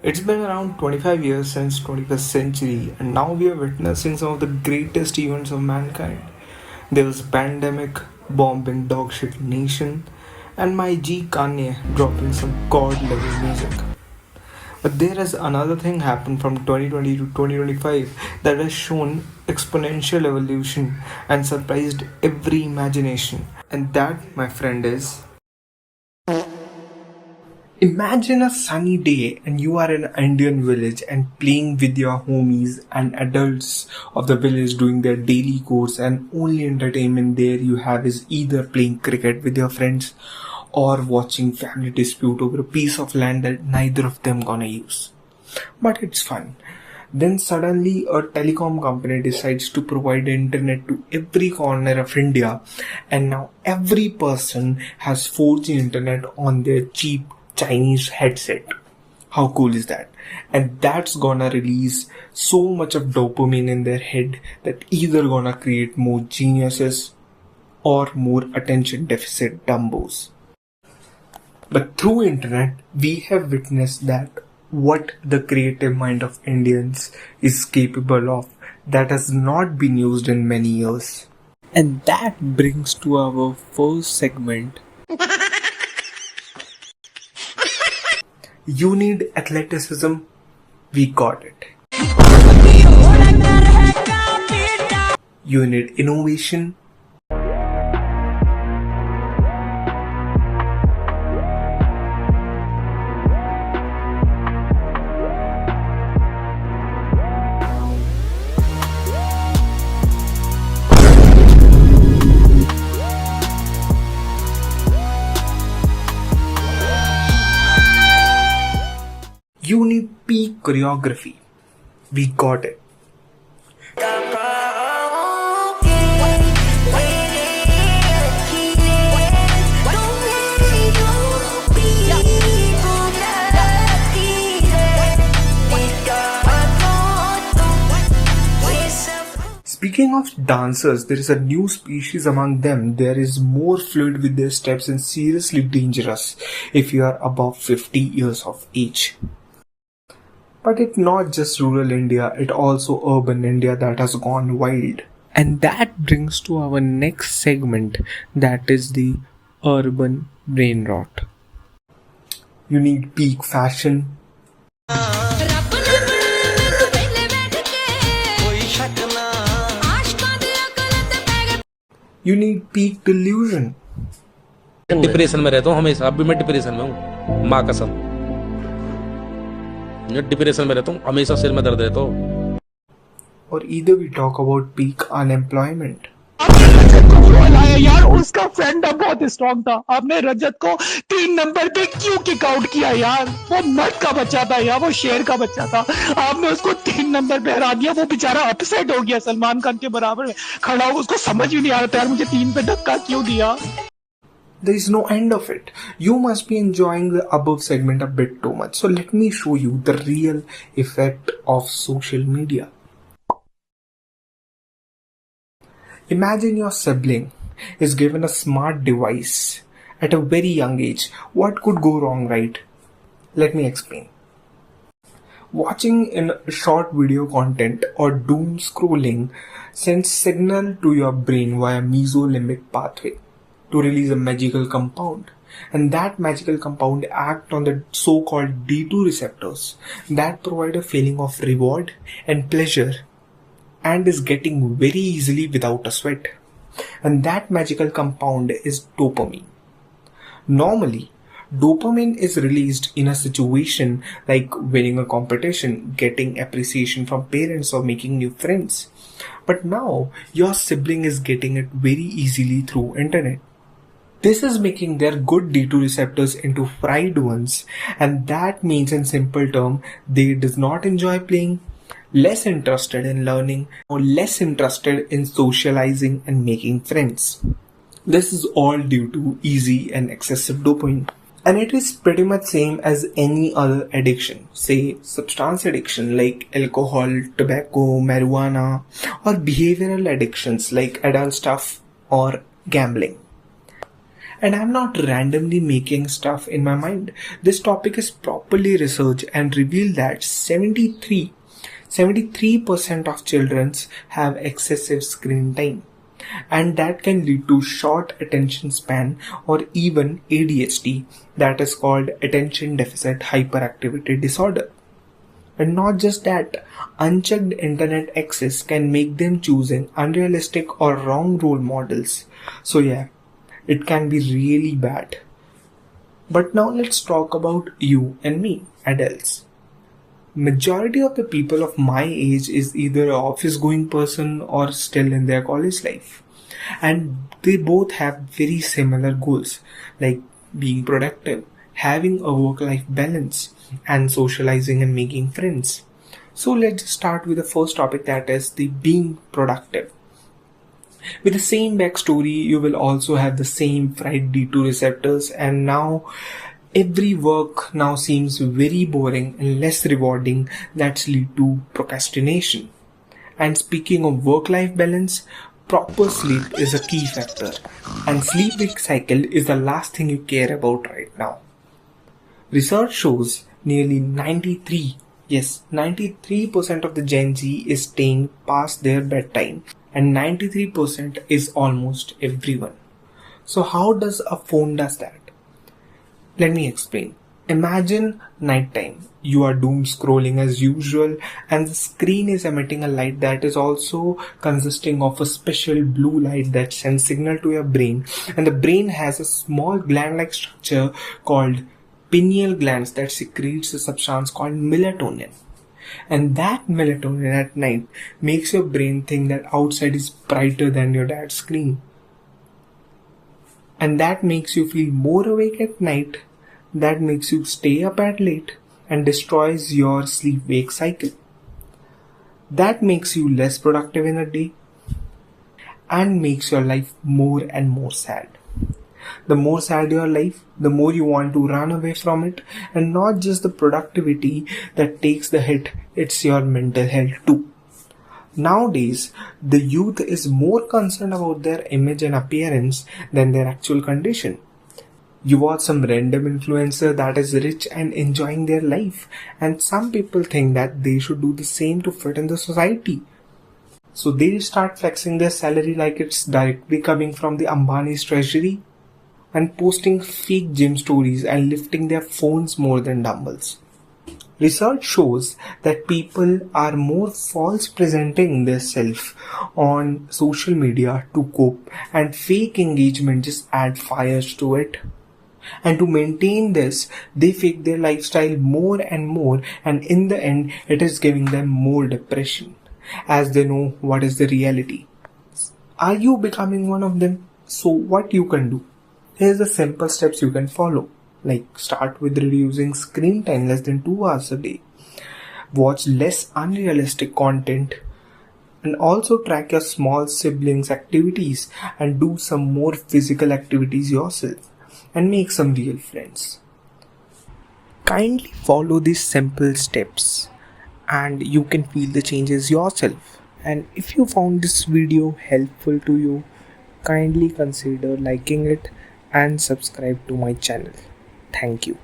It's been around 25 years since 21st century, and now we are witnessing some of the greatest events of mankind. There was a pandemic, bombing dogshit nation, and my G Kanye dropping some god level music. But there is another thing happened from 2020 to 2025 that has shown exponential evolution and surprised every imagination. And that, my friend, is imagine a sunny day and you are in an Indian village and playing with your homies and adults of the village doing their daily chores, and only entertainment there you have is either playing cricket with your friends or watching family dispute over a piece of land that neither of them gonna use. But it's fun. Then suddenly a telecom company decides to provide internet to every corner of India, and now every person has 4G internet on their cheap Chinese headset. How cool is that? And that's gonna release so much of dopamine in their head that either gonna create more geniuses or more attention deficit dumbos. But through internet, we have witnessed that what the creative mind of Indians is capable of that has not been used in many years. And that brings to our first segment. You need athleticism, we got it. You need innovation. You need peak choreography. We got it. Speaking of dancers, there is a new species among them. There is more fluid with their steps and seriously dangerous if you are above 50 years of age. But it's not just rural India, it's also urban India that has gone wild. And that brings to our next segment, that is the urban brain rot. You need peak fashion. You need peak delusion. Depression में रहता हूँ हमेशा, अब भी मैं depression में हूँ, माँ कसम। मैं डिप्रेशन में रहता हूँ, हमेशा सिर में दर्द रहता हूँ। Or either we talk about peak unemployment. यार उसका फ्रेंड अब बहुत स्ट्रॉन्ग था, आपने रजत को 3 नंबर पे क्यों किक आउट किया यार? वो मर्द का बच्चा था यार, वो शेर का बच्चा था, आपने उसको 3 नंबर पे हरा दिया। वो बेचारा अपसेट हो गया, सलमान खान के बराबर में खड़ा हो, उसको समझ भी नहीं आ रहा था यार मुझे 3 पे धक्का क्यों दिया। There is no end of it. You must be enjoying the above segment a bit too much. So let me show you the real effect of social media. Imagine your sibling is given a smart device at a very young age. What could go wrong, right? Let me explain. Watching in short video content or doom scrolling sends signal to your brain via mesolimbic pathway to release a magical compound, and that magical compound act on the so-called D2 receptors that provide a feeling of reward and pleasure and is getting very easily without a sweat. And that magical compound is dopamine. Normally, dopamine is released in a situation like winning a competition, getting appreciation from parents, or making new friends. But now, your sibling is getting it very easily through internet. This is making their good D2 receptors into fried ones, and that means in simple term, they does not enjoy playing, less interested in learning, or less interested in socializing and making friends. This is all due to easy and excessive dopamine. And it is pretty much same as any other addiction, say substance addiction like alcohol, tobacco, marijuana, or behavioral addictions like adult stuff or gambling. And I'm not randomly making stuff in my mind. This topic is properly researched and revealed that 73% of children have excessive screen time. And that can lead to short attention span or even ADHD, that is called attention deficit hyperactivity disorder. And not just that, unchecked internet access can make them choosing unrealistic or wrong role models. So yeah, it can be really bad. But now let's talk about you and me, adults. Majority of the people of my age is either an office going person or still in their college life. And they both have very similar goals, like being productive, having a work-life balance, and socializing and making friends. So let's just start with the first topic, that is the being productive. With the same backstory, you will also have the same fried D2 receptors, and now every work now seems very boring and less rewarding. That's lead to procrastination. And speaking of work-life balance, proper sleep is a key factor, and sleep-wake cycle is the last thing you care about right now. Research shows nearly 93% of the Gen Z is staying past their bedtime, and 93% is almost everyone. So how does a phone does that? Let me explain. Imagine nighttime. You are doom scrolling as usual, and the screen is emitting a light that is also consisting of a special blue light that sends signal to your brain, and the brain has a small gland-like structure called pineal glands that secretes a substance called melatonin. And that melatonin at night makes your brain think that outside is brighter than your dad's screen. And that makes you feel more awake at night, that makes you stay up at late and destroys your sleep-wake cycle. That makes you less productive in a day and makes your life more and more sad. The more sad your life, the more you want to run away from it, and not just the productivity that takes the hit, it's your mental health too. Nowadays, the youth is more concerned about their image and appearance than their actual condition. You watch some random influencer that is rich and enjoying their life, and some people think that they should do the same to fit in the society. So they start flexing their salary like it's directly coming from the Ambani's treasury, and posting fake gym stories and lifting their phones more than dumbbells. Research shows that people are more false presenting their self on social media to cope, and fake engagement just add fires to it. And to maintain this, they fake their lifestyle more and more, and in the end, it is giving them more depression as they know what is the reality. Are you becoming one of them? So what you can do? Here's the simple steps you can follow. Like, start with reducing screen time less than 2 hours a day. Watch less unrealistic content. And also track your small siblings' activities and do some more physical activities yourself. And make some real friends. Kindly follow these simple steps and you can feel the changes yourself. And if you found this video helpful to you, kindly consider liking it and subscribe to my channel. Thank you.